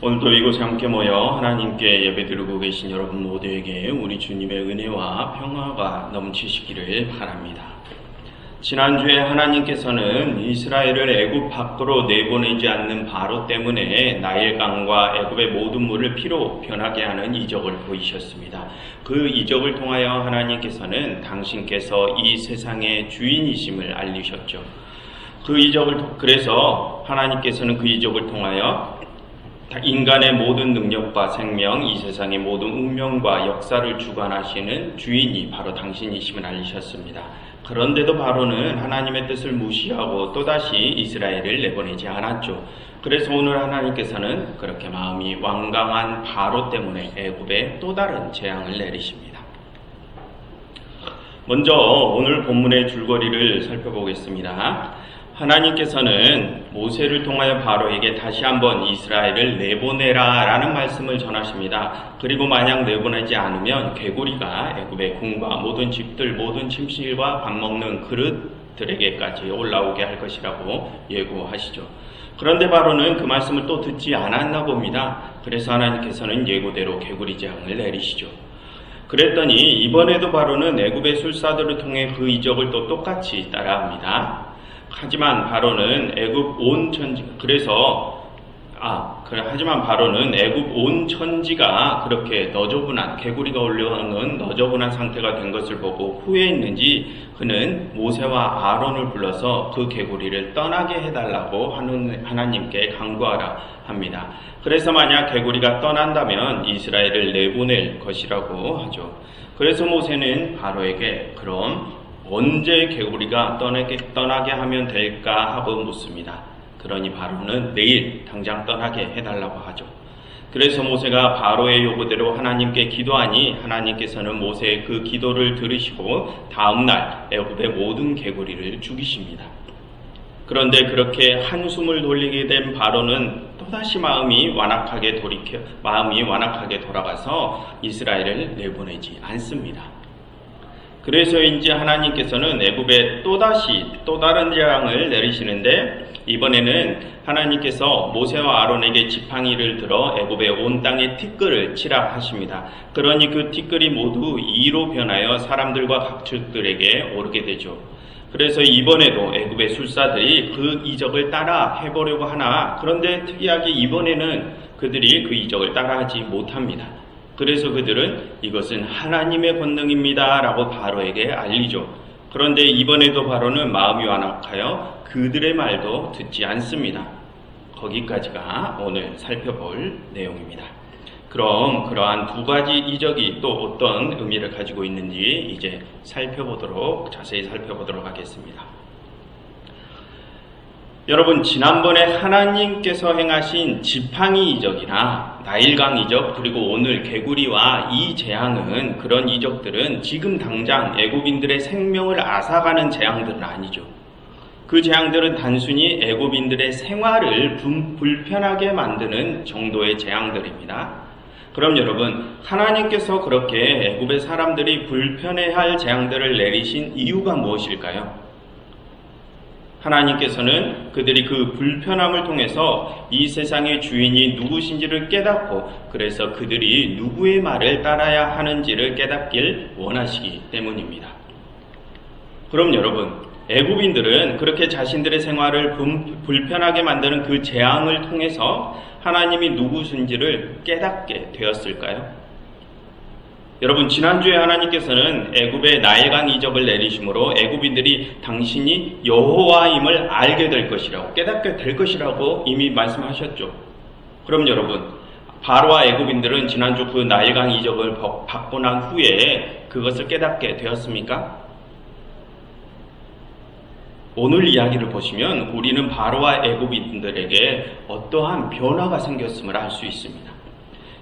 오늘도 이곳에 함께 모여 하나님께 예배드리고 계신 여러분 모두에게 우리 주님의 은혜와 평화가 넘치시기를 바랍니다. 지난주에 하나님께서는 이스라엘을 애굽 밖으로 내보내지 않는 바로 때문에 나일강과 애굽의 모든 물을 피로 변하게 하는 이적을 보이셨습니다. 그 이적을 통하여 하나님께서는 당신께서 이 세상의 주인이심을 알리셨죠. 그래서 하나님께서는 그 이적을 통하여 인간의 모든 능력과 생명, 이 세상의 모든 운명과 역사를 주관하시는 주인이 바로 당신이심을 알리셨습니다. 그런데도 바로는 하나님의 뜻을 무시하고 또다시 이스라엘을 내보내지 않았죠. 그래서 오늘 하나님께서는 그렇게 마음이 완강한 바로 때문에 애굽에 또 다른 재앙을 내리십니다. 먼저 오늘 본문의 줄거리를 살펴보겠습니다. 하나님께서는 모세를 통하여 바로에게 다시 한번 이스라엘을 내보내라 라는 말씀을 전하십니다. 그리고 만약 내보내지 않으면 개구리가 애굽의 궁과 모든 집들, 모든 침실과 밥 먹는 그릇들에게까지 올라오게 할 것이라고 예고하시죠. 그런데 바로는 그 말씀을 또 듣지 않았나 봅니다. 그래서 하나님께서는 예고대로 개구리 재앙을 내리시죠. 그랬더니 이번에도 바로는 애굽의 술사들을 통해 그 이적을 또 똑같이 따라합니다. 하지만 바로는 애굽 온 천지가 그렇게 너저분한, 개구리가 올라오는 너저분한 상태가 된 것을 보고 후회했는지 그는 모세와 아론을 불러서 그 개구리를 떠나게 해달라고 하나님께 간구하라 합니다. 그래서 만약 개구리가 떠난다면 이스라엘을 내보낼 것이라고 하죠. 그래서 모세는 바로에게 그럼 언제 개구리가 떠나게 하면 될까 하고 묻습니다. 그러니 바로는 내일 당장 떠나게 해달라고 하죠. 그래서 모세가 바로의 요구대로 하나님께 기도하니 하나님께서는 모세의 그 기도를 들으시고 다음날 애굽의 모든 개구리를 죽이십니다. 그런데 그렇게 한숨을 돌리게 된 바로는 또다시 마음이 완악하게 돌아가서 이스라엘을 내보내지 않습니다. 그래서인지 하나님께서는 애굽에 또 다른 재앙을 내리시는데 이번에는 하나님께서 모세와 아론에게 지팡이를 들어 애굽의 온 땅에 티끌을 치라 하십니다. 그러니 그 티끌이 모두 이로 변하여 사람들과 각축들에게 오르게 되죠. 그래서 이번에도 애굽의 술사들이 그 이적을 따라 해보려고 하나 그런데 특이하게 이번에는 그들이 그 이적을 따라하지 못합니다. 그래서 그들은 이것은 하나님의 권능입니다 라고 바로에게 알리죠. 그런데 이번에도 바로는 마음이 완악하여 그들의 말도 듣지 않습니다. 거기까지가 오늘 살펴볼 내용입니다. 그럼 그러한 두 가지 이적이 또 어떤 의미를 가지고 있는지 이제 자세히 살펴보도록 하겠습니다. 여러분, 지난번에 하나님께서 행하신 지팡이 이적이나 나일강 이적 그리고 오늘 개구리와 이 재앙은 그런 이적들은 지금 당장 애굽인들의 생명을 앗아가는 재앙들은 아니죠. 그 재앙들은 단순히 애굽인들의 생활을 불편하게 만드는 정도의 재앙들입니다. 그럼 여러분, 하나님께서 그렇게 애굽의 사람들이 불편해할 재앙들을 내리신 이유가 무엇일까요? 하나님께서는 그들이 그 불편함을 통해서 이 세상의 주인이 누구신지를 깨닫고 그래서 그들이 누구의 말을 따라야 하는지를 깨닫길 원하시기 때문입니다. 그럼 여러분, 애굽인들은 그렇게 자신들의 생활을 불편하게 만드는 그 재앙을 통해서 하나님이 누구신지를 깨닫게 되었을까요? 여러분, 지난주에 하나님께서는 애굽의 나일강 이적을 내리심으로 애굽인들이 당신이 여호와임을 알게 될 것이라고, 깨닫게 될 것이라고 이미 말씀하셨죠. 그럼 여러분, 바로와 애굽인들은 지난주 그 나일강 이적을 받고 난 후에 그것을 깨닫게 되었습니까? 오늘 이야기를 보시면 우리는 바로와 애굽인들에게 어떠한 변화가 생겼음을 알 수 있습니다.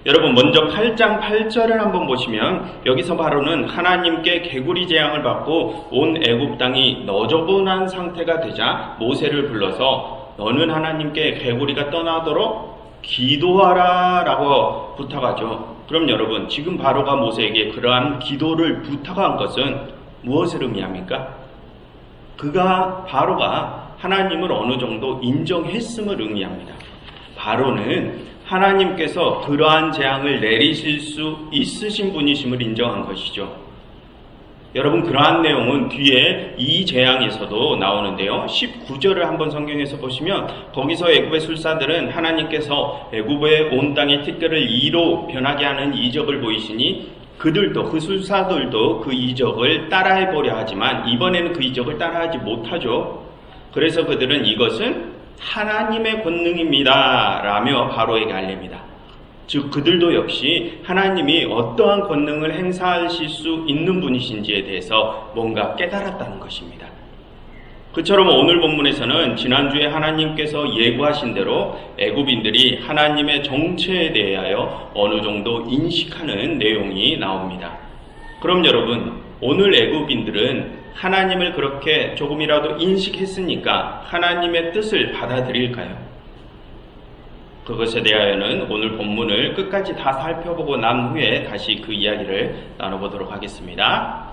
여러분, 먼저 8장 8절을 한번 보시면 여기서 바로는 하나님께 개구리 재앙을 받고 온 애굽 땅이 너저분한 상태가 되자 모세를 불러서 너는 하나님께 개구리가 떠나도록 기도하라 라고 부탁하죠. 그럼 여러분, 지금 바로가 모세에게 그러한 기도를 부탁한 것은 무엇을 의미합니까? 바로가 하나님을 어느 정도 인정했음을 의미합니다. 바로는 하나님께서 그러한 재앙을 내리실 수 있으신 분이심을 인정한 것이죠. 여러분, 그러한 내용은 뒤에 이 재앙에서도 나오는데요. 19절을 한번 성경에서 보시면 거기서 애굽의 술사들은 하나님께서 애굽의 온 땅의 티끌을 이로 변하게 하는 이적을 보이시니 그들도, 그 술사들도 그 이적을 따라해보려 하지만 이번에는 그 이적을 따라하지 못하죠. 그래서 그들은 이것은 하나님의 권능입니다 라며 바로에게 알립니다. 즉 그들도 역시 하나님이 어떠한 권능을 행사하실 수 있는 분이신지에 대해서 뭔가 깨달았다는 것입니다. 그처럼 오늘 본문에서는 지난주에 하나님께서 예고하신 대로 애굽인들이 하나님의 정체에 대하여 어느 정도 인식하는 내용이 나옵니다. 그럼 여러분, 오늘 애굽인들은 하나님을 그렇게 조금이라도 인식했으니까 하나님의 뜻을 받아들일까요? 그것에 대하여는 오늘 본문을 끝까지 다 살펴보고 난 후에 다시 그 이야기를 나눠보도록 하겠습니다.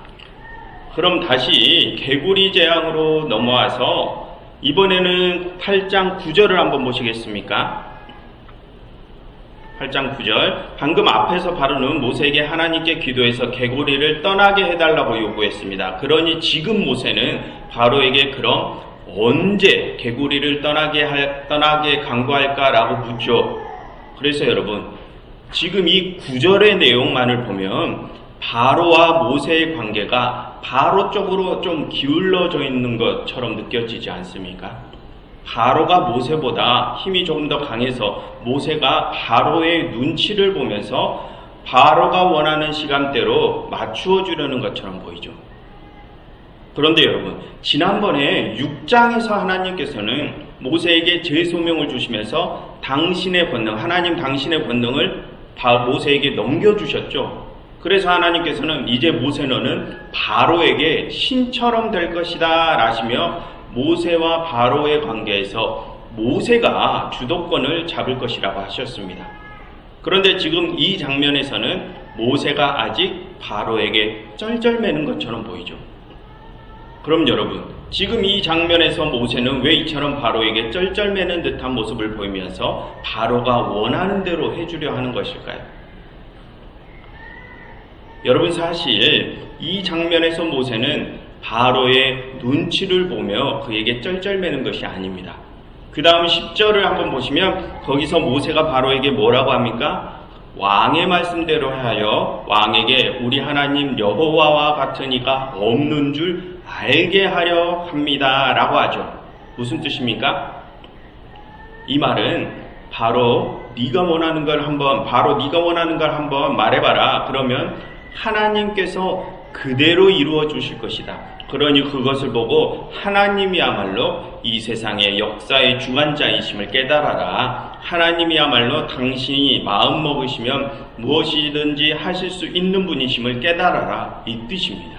그럼 다시 개구리 재앙으로 넘어와서 이번에는 8장 9절을 한번 보시겠습니까? 8장 9절, 방금 앞에서 바로는 모세에게 하나님께 기도해서 개구리를 떠나게 해달라고 요구했습니다. 그러니 지금 모세는 바로에게 그럼 언제 개구리를 떠나게 강구할까라고 묻죠. 그래서 여러분, 지금 이 9절의 내용만을 보면 바로와 모세의 관계가 바로 쪽으로 좀 기울어져 있는 것처럼 느껴지지 않습니까? 바로가 모세보다 힘이 조금 더 강해서 모세가 바로의 눈치를 보면서 바로가 원하는 시간대로 맞추어 주려는 것처럼 보이죠. 그런데 여러분, 지난번에 6장에서 하나님께서는 모세에게 제소명을 주시면서 당신의 권능, 하나님 당신의 권능을 모세에게 넘겨주셨죠. 그래서 하나님께서는 이제 모세 너는 바로에게 신처럼 될 것이다 라시며 모세와 바로의 관계에서 모세가 주도권을 잡을 것이라고 하셨습니다. 그런데 지금 이 장면에서는 모세가 아직 바로에게 쩔쩔매는 것처럼 보이죠. 그럼 여러분, 지금 이 장면에서 모세는 왜 이처럼 바로에게 쩔쩔매는 듯한 모습을 보이면서 바로가 원하는 대로 해주려 하는 것일까요? 여러분, 사실 이 장면에서 모세는 바로의 눈치를 보며 그에게 쩔쩔매는 것이 아닙니다. 그 다음 10절을 한번 보시면 거기서 모세가 바로에게 뭐라고 합니까? 왕의 말씀대로 하여 왕에게 우리 하나님 여호와와 같은 이가 없는 줄 알게 하려 합니다 라고 하죠. 무슨 뜻입니까? 이 말은 바로 네가 원하는 걸 한번 말해봐라. 그러면 하나님께서 그대로 이루어 주실 것이다. 그러니 그것을 보고 하나님이야말로 이 세상의 역사의 주관자이심을 깨달아라. 하나님이야말로 당신이 마음 먹으시면 무엇이든지 하실 수 있는 분이심을 깨달아라. 이 뜻입니다.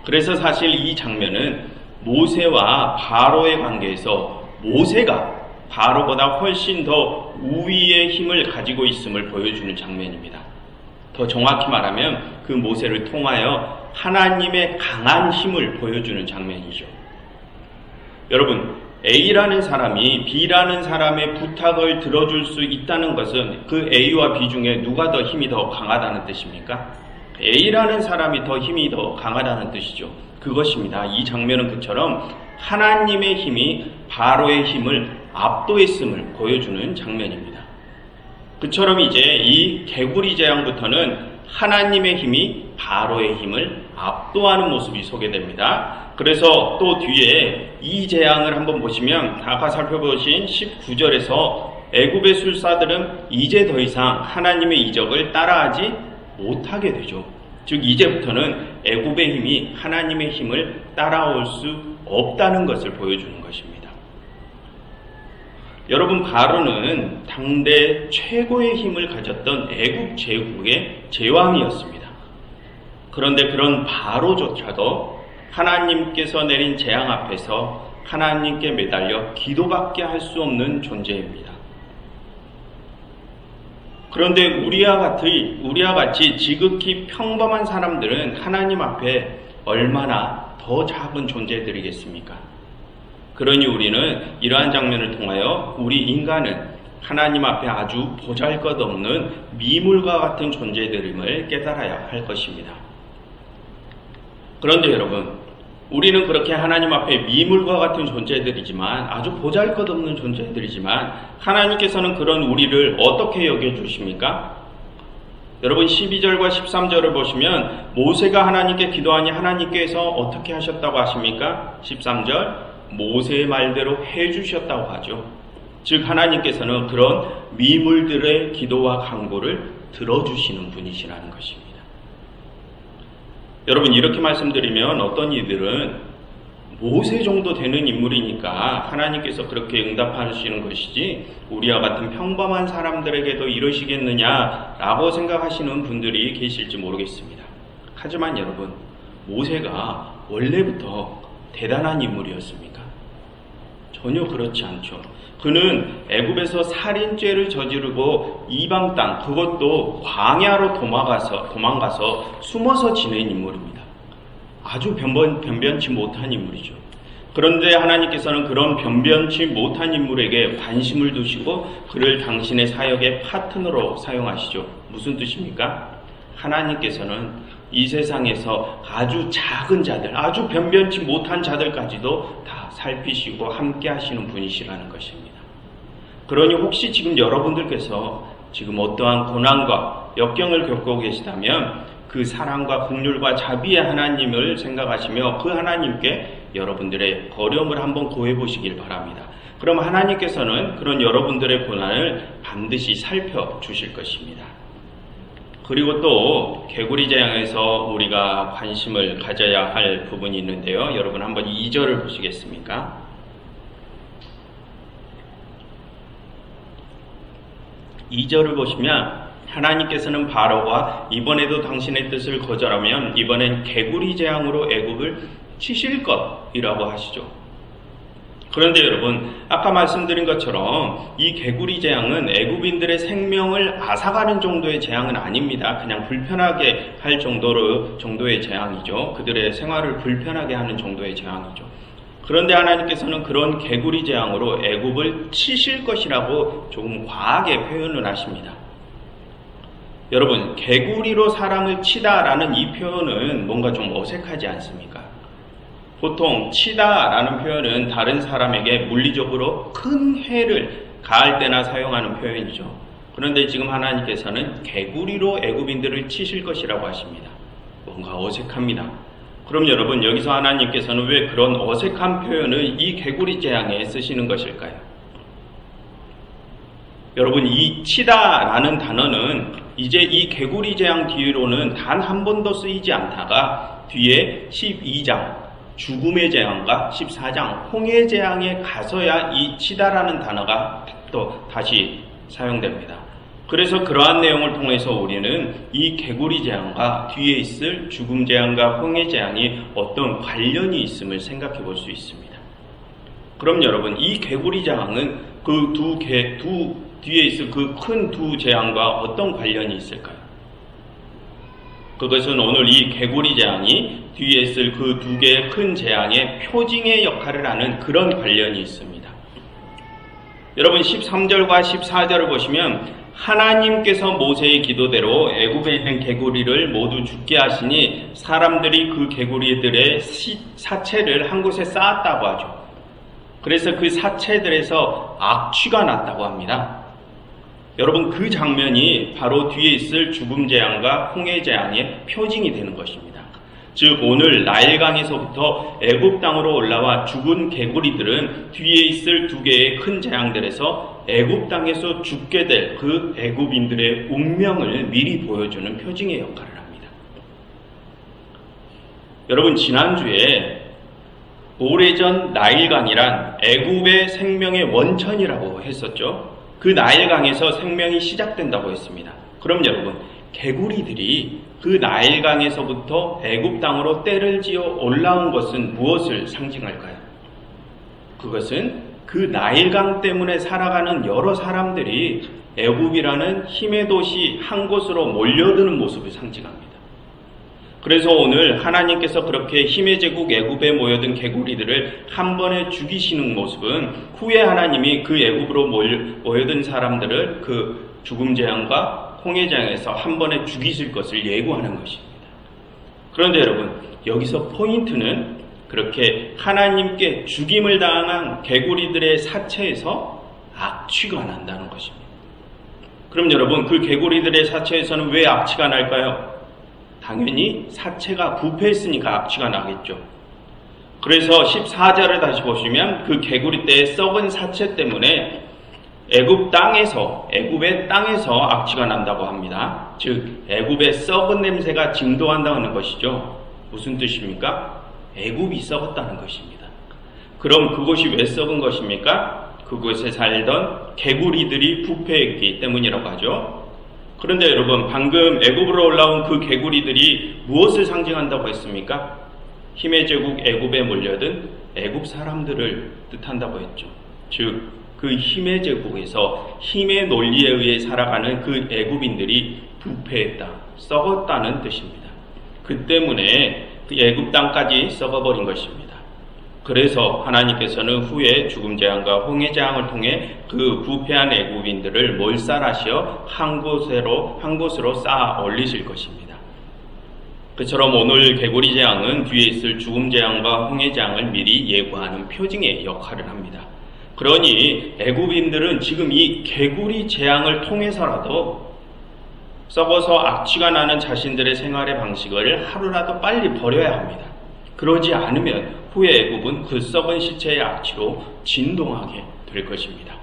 그래서 사실 이 장면은 모세와 바로의 관계에서 모세가 바로보다 훨씬 더 우위의 힘을 가지고 있음을 보여주는 장면입니다. 더 정확히 말하면 그 모세를 통하여 하나님의 강한 힘을 보여주는 장면이죠. 여러분, A라는 사람이 B라는 사람의 부탁을 들어줄 수 있다는 것은 그 A와 B 중에 누가 더 힘이 더 강하다는 뜻입니까? A라는 사람이 더 힘이 더 강하다는 뜻이죠. 그것입니다. 이 장면은 그처럼 하나님의 힘이 바로의 힘을 압도했음을 보여주는 장면입니다. 그처럼 이제 이 개구리 재앙부터는 하나님의 힘이 바로의 힘을 압도하는 모습이 소개됩니다. 그래서 또 뒤에 이 재앙을 한번 보시면 아까 살펴보신 19절에서 애굽의 술사들은 이제 더 이상 하나님의 이적을 따라하지 못하게 되죠. 즉 이제부터는 애굽의 힘이 하나님의 힘을 따라올 수 없다는 것을 보여주는 것입니다. 여러분, 바로는 당대 최고의 힘을 가졌던 애굽 제국의 제왕이었습니다. 그런데 그런 바로조차도 하나님께서 내린 재앙 앞에서 하나님께 매달려 기도밖에 할 수 없는 존재입니다. 그런데 우리와 같이 지극히 평범한 사람들은 하나님 앞에 얼마나 더 작은 존재들이겠습니까? 그러니 우리는 이러한 장면을 통하여 우리 인간은 하나님 앞에 아주 보잘것없는 미물과 같은 존재들임을 깨달아야 할 것입니다. 그런데 여러분, 우리는 그렇게 하나님 앞에 미물과 같은 존재들이지만, 아주 보잘것없는 존재들이지만, 하나님께서는 그런 우리를 어떻게 여겨주십니까? 여러분, 12절과 13절을 보시면 모세가 하나님께 기도하니 하나님께서 어떻게 하셨다고 하십니까? 13절, 모세의 말대로 해주셨다고 하죠. 즉 하나님께서는 그런 미물들의 기도와 간구를 들어주시는 분이시라는 것입니다. 여러분, 이렇게 말씀드리면 어떤 이들은 모세 정도 되는 인물이니까 하나님께서 그렇게 응답하시는 것이지 우리와 같은 평범한 사람들에게도 이러시겠느냐라고 생각하시는 분들이 계실지 모르겠습니다. 하지만 여러분, 모세가 원래부터 대단한 인물이었습니까? 전혀 그렇지 않죠. 그는 애굽에서 살인죄를 저지르고 이방 땅, 그것도 광야로 도망가서 숨어서 지낸 인물입니다. 아주 변변치 못한 인물이죠. 그런데 하나님께서는 그런 변변치 못한 인물에게 관심을 두시고 그를 당신의 사역의 파트너로 사용하시죠. 무슨 뜻입니까? 하나님께서는 이 세상에서 아주 작은 자들, 아주 변변치 못한 자들까지도 다 살피시고 함께 하시는 분이시라는 것입니다. 그러니 혹시 지금 여러분들께서 지금 어떠한 고난과 역경을 겪고 계시다면 그 사랑과 긍휼과 자비의 하나님을 생각하시며 그 하나님께 여러분들의 어려움을 한번 고해 보시길 바랍니다. 그럼 하나님께서는 그런 여러분들의 고난을 반드시 살펴주실 것입니다. 그리고 또 개구리 재앙에서 우리가 관심을 가져야 할 부분이 있는데요. 여러분 한번 2절을 보시겠습니까? 2절을 보시면 하나님께서는 바로가 이번에도 당신의 뜻을 거절하면 이번엔 개구리 재앙으로 애굽을 치실 것이라고 하시죠. 그런데 여러분, 아까 말씀드린 것처럼 이 개구리 재앙은 애굽인들의 생명을 앗아가는 정도의 재앙은 아닙니다. 그냥 불편하게 할 정도의 재앙이죠. 그들의 생활을 불편하게 하는 정도의 재앙이죠. 그런데 하나님께서는 그런 개구리 재앙으로 애굽을 치실 것이라고 조금 과하게 표현을 하십니다. 여러분, 개구리로 사람을 치다라는 이 표현은 뭔가 좀 어색하지 않습니까? 보통 치다라는 표현은 다른 사람에게 물리적으로 큰 해를 가할 때나 사용하는 표현이죠. 그런데 지금 하나님께서는 개구리로 애굽인들을 치실 것이라고 하십니다. 뭔가 어색합니다. 그럼 여러분, 여기서 하나님께서는 왜 그런 어색한 표현을 이 개구리 재앙에 쓰시는 것일까요? 여러분, 이 치다라는 단어는 이제 이 개구리 재앙 뒤로는 단 한 번도 쓰이지 않다가 뒤에 12장 죽음의 재앙과 14장 홍해 재앙에 가서야 이 치다라는 단어가 또 다시 사용됩니다. 그래서 그러한 내용을 통해서 우리는 이 개구리 재앙과 뒤에 있을 죽음 재앙과 홍해 재앙이 어떤 관련이 있음을 생각해 볼 수 있습니다. 그럼 여러분, 이 개구리 재앙은 그 뒤에 있을 그 큰 두 재앙과 어떤 관련이 있을까요? 그것은 오늘 이 개구리 재앙이 뒤에 있을 그 두 개의 큰 재앙의 표징의 역할을 하는 그런 관련이 있습니다. 여러분, 13절과 14절을 보시면 하나님께서 모세의 기도대로 애굽에 있는 개구리를 모두 죽게 하시니 사람들이 그 개구리들의 사체를 한 곳에 쌓았다고 하죠. 그래서 그 사체들에서 악취가 났다고 합니다. 여러분, 그 장면이 바로 뒤에 있을 죽음 재앙과 홍해 재앙의 표징이 되는 것입니다. 즉 오늘 나일강에서부터 애굽 땅으로 올라와 죽은 개구리들은 뒤에 있을 두 개의 큰 재앙들에서 애굽 땅에서 죽게 될 그 애굽인들의 운명을 미리 보여주는 표징의 역할을 합니다. 여러분, 지난주에 오래전 나일강이란 애굽의 생명의 원천이라고 했었죠. 그 나일강에서 생명이 시작된다고 했습니다. 그럼 여러분, 개구리들이 그 나일강에서부터 애굽 땅으로 떼를 지어 올라온 것은 무엇을 상징할까요? 그것은 그 나일강 때문에 살아가는 여러 사람들이 애굽이라는 힘의 도시 한 곳으로 몰려드는 모습을 상징합니다. 그래서 오늘 하나님께서 그렇게 힘의 제국 애굽에 모여든 개구리들을 한 번에 죽이시는 모습은 후에 하나님이 그 애굽으로 모여든 사람들을 그 죽음 재앙과 홍해 재앙에서 한 번에 죽이실 것을 예고하는 것입니다. 그런데 여러분, 여기서 포인트는 그렇게 하나님께 죽임을 당한 개구리들의 사체에서 악취가 난다는 것입니다. 그럼 여러분, 그 개구리들의 사체에서는 왜 악취가 날까요? 당연히 사체가 부패했으니까 악취가 나겠죠. 그래서 14절을 다시 보시면 그 개구리 떼의 썩은 사체 때문에 애굽의 땅에서 악취가 난다고 합니다. 즉 애굽의 썩은 냄새가 증도한다는 것이죠. 무슨 뜻입니까? 애굽이 썩었다는 것입니다. 그럼 그곳이 왜 썩은 것입니까? 그곳에 살던 개구리들이 부패했기 때문이라고 하죠. 그런데 여러분, 방금 애굽으로 올라온 그 개구리들이 무엇을 상징한다고 했습니까? 힘의 제국 애굽에 몰려든 애굽 사람들을 뜻한다고 했죠. 즉, 그 힘의 제국에서 힘의 논리에 의해 살아가는 그 애굽인들이 부패했다, 썩었다는 뜻입니다. 그 때문에 그 애굽 땅까지 썩어버린 것입니다. 그래서 하나님께서는 후에 죽음 재앙과 홍해 재앙을 통해 그 부패한 애굽인들을 몰살하시어 한 곳으로 쌓아 올리실 것입니다. 그처럼 오늘 개구리 재앙은 뒤에 있을 죽음 재앙과 홍해 재앙을 미리 예고하는 표징의 역할을 합니다. 그러니 애굽인들은 지금 이 개구리 재앙을 통해서라도 썩어서 악취가 나는 자신들의 생활의 방식을 하루라도 빨리 버려야 합니다. 그러지 않으면 후에 애굽은 그 썩은 시체의 악취로 진동하게 될 것입니다.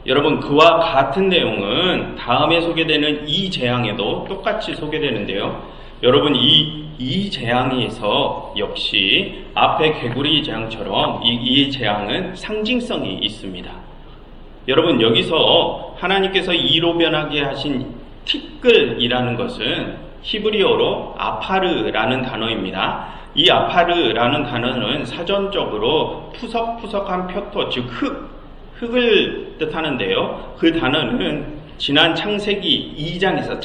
여러분, 그와 같은 내용은 다음에 소개되는 이 재앙에도 똑같이 소개되는데요. 여러분, 이 재앙에서 역시 앞에 개구리 재앙처럼 이 재앙은 상징성이 있습니다. 여러분, 여기서 하나님께서 이로 변하게 하신 티끌이라는 것은 히브리어로 아파르라는 단어입니다. 이 아파르라는 단어는 사전적으로 푸석푸석한 표토, 즉 흙을 뜻하는데요. 그 단어는 지난 창세기 2장에서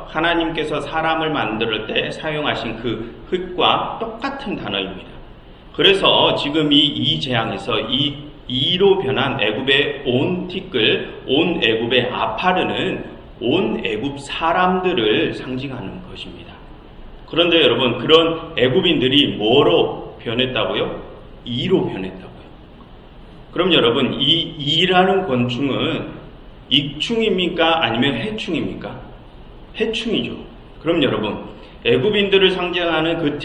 하나님께서 사람을 만들 때 사용하신 그 흙과 똑같은 단어입니다. 그래서 지금 이 재앙에서 이로 변한 애굽의 온 티끌, 온 애굽의 아파르는 온 애굽 사람들을 상징하는 것입니다. 그런데 여러분, 그런 애굽인들이 뭐로 변했다고요? 이로 변했다고요. 그럼 여러분, 이 이라는 곤충은 익충입니까? 아니면 해충입니까? 해충이죠. 그럼 여러분, 애굽인들을 상징하는 그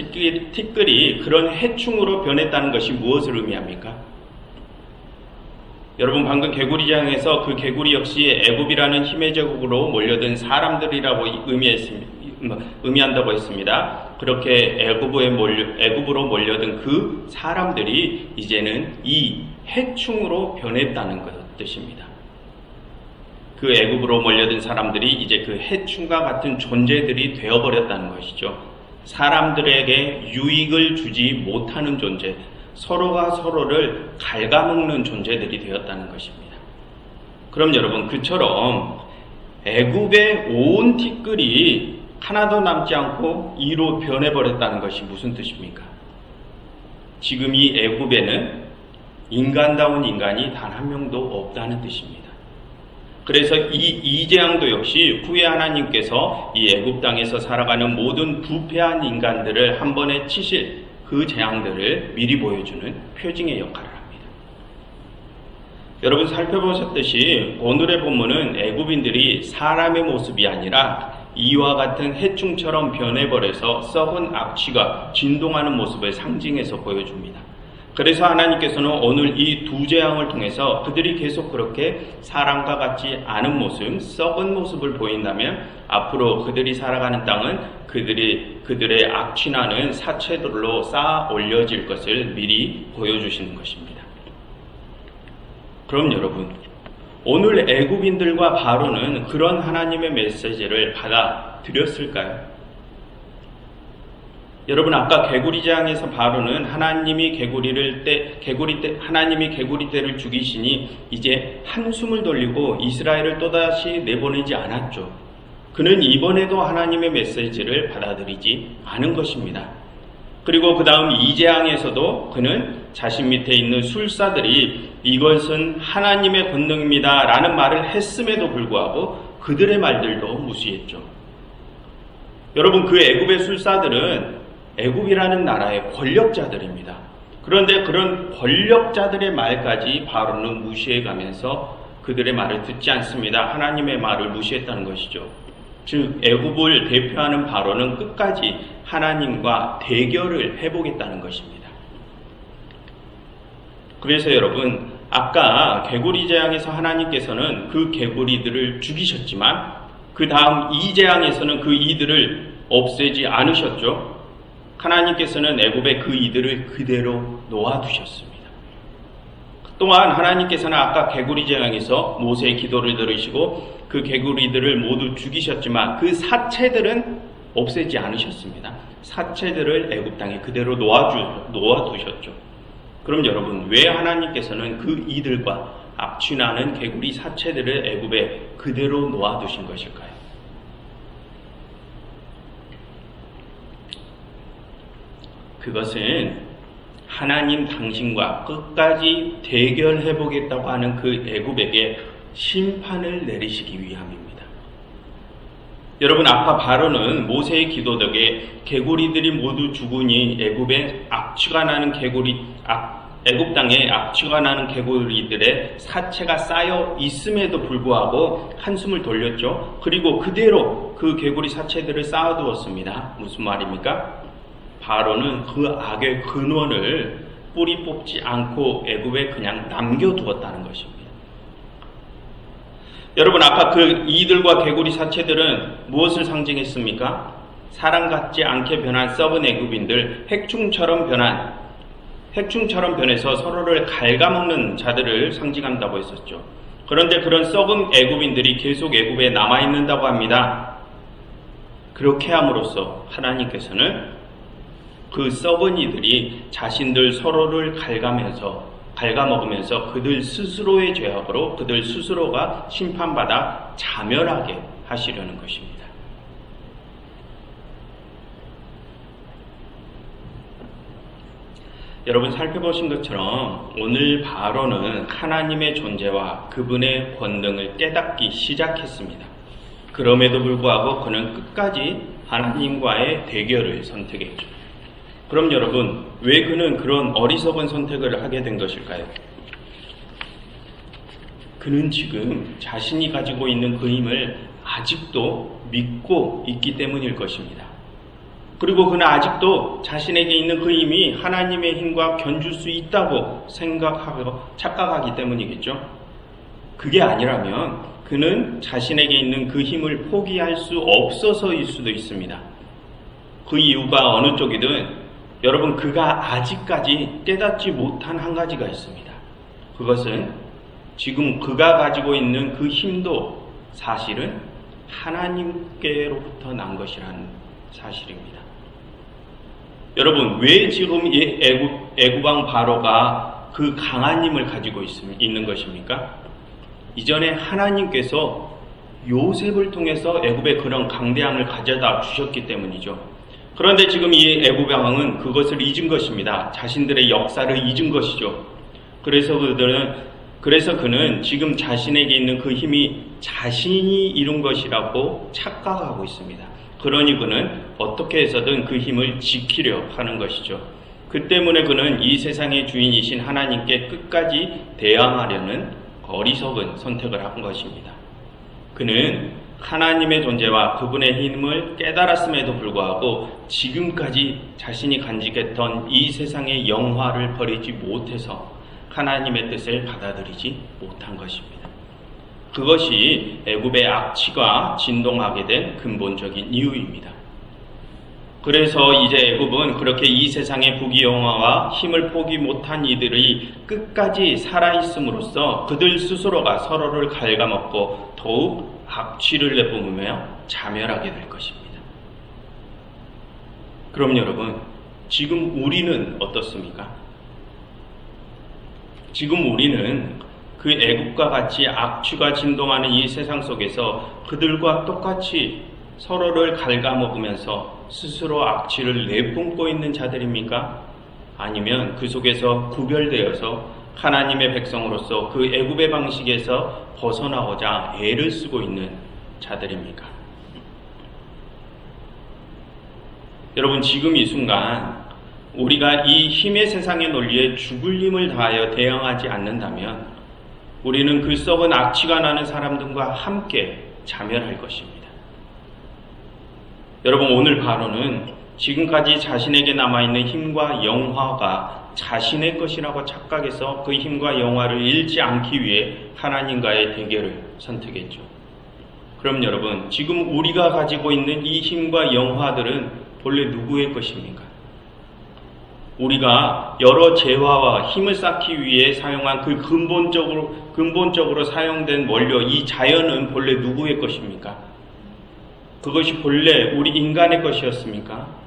티끌이 그런 해충으로 변했다는 것이 무엇을 의미합니까? 여러분, 방금 개구리 재앙에서 그 개구리 역시 애굽이라는 힘의 제국으로 몰려든 사람들이라고 의미한다고 했습니다. 그렇게 애굽으로 몰려든 그 사람들이 이제는 이 해충으로 변했다는 뜻입니다. 그 애굽으로 몰려든 사람들이 이제 그 해충과 같은 존재들이 되어버렸다는 것이죠. 사람들에게 유익을 주지 못하는 존재, 서로가 서로를 갉아먹는 존재들이 되었다는 것입니다. 그럼 여러분, 그처럼 애굽의 온 티끌이 하나도 남지 않고 이로 변해버렸다는 것이 무슨 뜻입니까? 지금 이 애굽에는 인간다운 인간이 단 한 명도 없다는 뜻입니다. 그래서 이 재앙도 역시 후에 하나님께서 이 애굽 땅에서 살아가는 모든 부패한 인간들을 한 번에 치실 그 재앙들을 미리 보여주는 표징의 역할을 합니다. 여러분, 살펴보셨듯이 오늘의 본문은 애굽인들이 사람의 모습이 아니라 이와 같은 해충처럼 변해버려서 썩은 악취가 진동하는 모습을 상징해서 보여줍니다. 그래서 하나님께서는 오늘 이 두 재앙을 통해서 그들이 계속 그렇게 사람과 같지 않은 모습, 썩은 모습을 보인다면 앞으로 그들이 살아가는 땅은 그들의 악취나는 사체들로 쌓아 올려질 것을 미리 보여주시는 것입니다. 그럼 여러분, 오늘 애굽인들과 바로는 그런 하나님의 메시지를 받아들였을까요? 여러분, 아까 개구리 재앙에서 바로는 하나님이 개구리 떼를 죽이시니 이제 한숨을 돌리고 이스라엘을 또다시 내보내지 않았죠. 그는 이번에도 하나님의 메시지를 받아들이지 않은 것입니다. 그리고 그 다음 2재앙에서도 그는 자신 밑에 있는 술사들이 이것은 하나님의 권능입니다 라는 말을 했음에도 불구하고 그들의 말들도 무시했죠. 여러분, 그 애굽의 술사들은 애굽이라는 나라의 권력자들입니다. 그런데 그런 권력자들의 말까지 바로는 무시해가면서 그들의 말을 듣지 않습니다. 하나님의 말을 무시했다는 것이죠. 즉 애굽을 대표하는 바로는 끝까지 하나님과 대결을 해보겠다는 것입니다. 그래서 여러분, 아까 개구리 재앙에서 하나님께서는 그 개구리들을 죽이셨지만 그 다음 이 재앙에서는 그 이들을 없애지 않으셨죠. 하나님께서는 애굽에 그 이들을 그대로 놓아두셨습니다. 또한 하나님께서는 아까 개구리 재앙에서 모세의 기도를 들으시고 그 개구리들을 모두 죽이셨지만 그 사체들은 없애지 않으셨습니다. 사체들을 애굽 땅에 그대로 놓아두셨죠. 그럼 여러분, 왜 하나님께서는 그 이들과 악취나는 개구리 사체들을 애굽에 그대로 놓아두신 것일까요? 그것은 하나님 당신과 끝까지 대결해보겠다고 하는 그 애굽에게 심판을 내리시기 위함입니다. 여러분, 아까 바로는 모세의 기도 덕에 개구리들이 모두 죽으니 애굽에 악취가 나는 애굽 땅에 악취가 나는 개구리들의 사체가 쌓여 있음에도 불구하고 한숨을 돌렸죠. 그리고 그대로 그 개구리 사체들을 쌓아두었습니다. 무슨 말입니까? 바로는 그 악의 근원을 뿌리 뽑지 않고 애굽에 그냥 남겨두었다는 것입니다. 여러분, 아까 그 이들과 개구리 사체들은 무엇을 상징했습니까? 사람 같지 않게 변한 썩은 애굽인들, 해충처럼 변해서 서로를 갉아먹는 자들을 상징한다고 했었죠. 그런데 그런 썩은 애굽인들이 계속 애굽에 남아있는다고 합니다. 그렇게 함으로써 하나님께서는 그 썩은 이들이 자신들 서로를 갉아먹으면서 그들 스스로의 죄악으로 그들 스스로가 심판받아 자멸하게 하시려는 것입니다. 여러분, 살펴보신 것처럼 오늘 바로는 하나님의 존재와 그분의 권능을 깨닫기 시작했습니다. 그럼에도 불구하고 그는 끝까지 하나님과의 대결을 선택했죠. 그럼 여러분, 왜 그는 그런 어리석은 선택을 하게 된 것일까요? 그는 지금 자신이 가지고 있는 그 힘을 아직도 믿고 있기 때문일 것입니다. 그리고 그는 아직도 자신에게 있는 그 힘이 하나님의 힘과 견줄 수 있다고 생각하고 착각하기 때문이겠죠. 그게 아니라면 그는 자신에게 있는 그 힘을 포기할 수 없어서일 수도 있습니다. 그 이유가 어느 쪽이든 여러분, 그가 아직까지 깨닫지 못한 한 가지가 있습니다. 그것은 지금 그가 가지고 있는 그 힘도 사실은 하나님께로부터 난 것이라는 사실입니다. 여러분, 왜 지금 이 애굽왕 바로가 그 강한 힘을 가지고 있는 것입니까? 이전에 하나님께서 요셉을 통해서 애굽에 그런 강대함을 가져다 주셨기 때문이죠. 그런데 지금 이 애굽 왕은 그것을 잊은 것입니다. 자신들의 역사를 잊은 것이죠. 그래서 그는 지금 자신에게 있는 그 힘이 자신이 이룬 것이라고 착각하고 있습니다. 그러니 그는 어떻게 해서든 그 힘을 지키려 하는 것이죠. 그 때문에 그는 이 세상의 주인이신 하나님께 끝까지 대항하려는 어리석은 선택을 한 것입니다. 그는 하나님의 존재와 그분의 힘을 깨달았음에도 불구하고 지금까지 자신이 간직했던 이 세상의 영화를 버리지 못해서 하나님의 뜻을 받아들이지 못한 것입니다. 그것이 애굽의 악취가 진동하게 된 근본적인 이유입니다. 그래서 이제 애굽은 그렇게 이 세상의 부귀영화와 힘을 포기 못한 이들이 끝까지 살아있음으로써 그들 스스로가 서로를 갉아먹고 더욱 악취를 내뿜으며 자멸하게 될 것입니다. 그럼 여러분, 지금 우리는 어떻습니까? 지금 우리는 그 애국과 같이 악취가 진동하는 이 세상 속에서 그들과 똑같이 서로를 갉아먹으면서 스스로 악취를 내뿜고 있는 자들입니까? 아니면 그 속에서 구별되어서 하나님의 백성으로서 그 애굽의 방식에서 벗어나고자 애를 쓰고 있는 자들입니까? 여러분, 지금 이 순간 우리가 이 힘의 세상의 논리에 죽을 힘을 다하여 대응하지 않는다면 우리는 그 썩은 악취가 나는 사람들과 함께 자멸할 것입니다. 여러분, 오늘 바로는 지금까지 자신에게 남아있는 힘과 영화가 자신의 것이라고 착각해서 그 힘과 영화를 잃지 않기 위해 하나님과의 대결을 선택했죠. 그럼 여러분, 지금 우리가 가지고 있는 이 힘과 영화들은 본래 누구의 것입니까? 우리가 여러 재화와 힘을 쌓기 위해 사용한 그 근본적으로 사용된 원료, 이 자연은 본래 누구의 것입니까? 그것이 본래 우리 인간의 것이었습니까?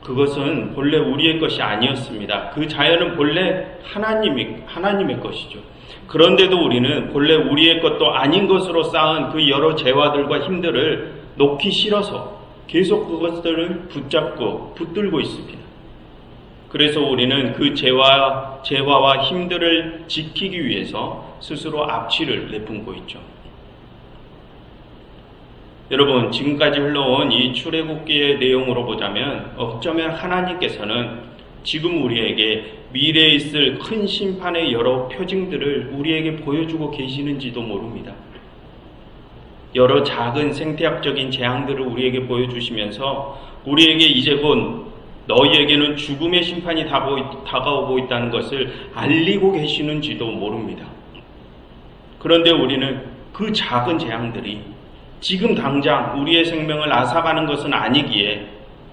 그것은 본래 우리의 것이 아니었습니다. 그 자연은 본래 하나님의 것이죠. 그런데도 우리는 본래 우리의 것도 아닌 것으로 쌓은 그 여러 재화들과 힘들을 놓기 싫어서 계속 그것들을 붙잡고 붙들고 있습니다. 그래서 우리는 그 재화와 힘들을 지키기 위해서 스스로 악취를 내뿜고 있죠. 여러분, 지금까지 흘러온 이 출애굽기의 내용으로 보자면 어쩌면 하나님께서는 지금 우리에게 미래에 있을 큰 심판의 여러 표징들을 우리에게 보여주고 계시는지도 모릅니다. 여러 작은 생태학적인 재앙들을 우리에게 보여주시면서 우리에게 이제 곧 너희에게는 죽음의 심판이 다가오고 있다는 것을 알리고 계시는지도 모릅니다. 그런데 우리는 그 작은 재앙들이 지금 당장 우리의 생명을 앗아가는 것은 아니기에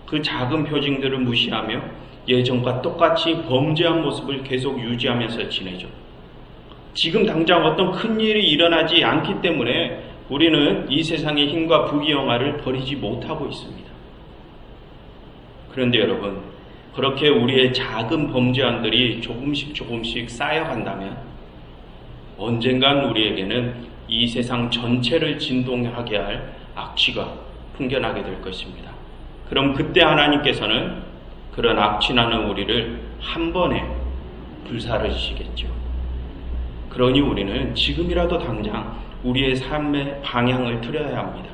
그 작은 표징들을 무시하며 예전과 똑같이 범죄한 모습을 계속 유지하면서 지내죠. 지금 당장 어떤 큰 일이 일어나지 않기 때문에 우리는 이 세상의 힘과 부귀영화를 버리지 못하고 있습니다. 그런데 여러분, 그렇게 우리의 작은 범죄함들이 조금씩 쌓여간다면 언젠간 우리에게는 이 세상 전체를 진동하게 할 악취가 풍겨나게 될 것입니다. 그럼 그때 하나님께서는 그런 악취나는 우리를 한 번에 불사르시겠죠. 그러니 우리는 지금이라도 당장 우리의 삶의 방향을 틀어야 합니다.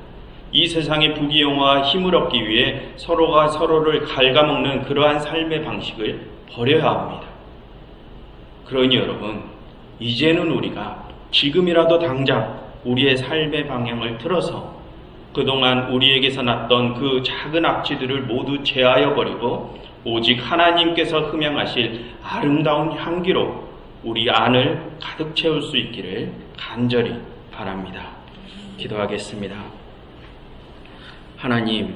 이 세상의 부귀영화와 힘을 얻기 위해 서로가 서로를 갉아먹는 그러한 삶의 방식을 버려야 합니다. 그러니 여러분, 이제는 우리가 지금이라도 당장 우리의 삶의 방향을 틀어서 그동안 우리에게서 났던 그 작은 악취들을 모두 제하여 버리고 오직 하나님께서 흠양하실 아름다운 향기로 우리 안을 가득 채울 수 있기를 간절히 바랍니다. 기도하겠습니다. 하나님,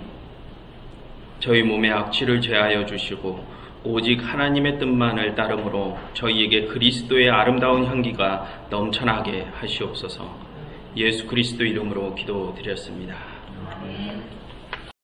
저희 몸의 악취를 제하여 주시고 오직 하나님의 뜻만을 따름으로 저희에게 그리스도의 아름다운 향기가 넘쳐나게 하시옵소서. 예수 그리스도 이름으로 기도드렸습니다.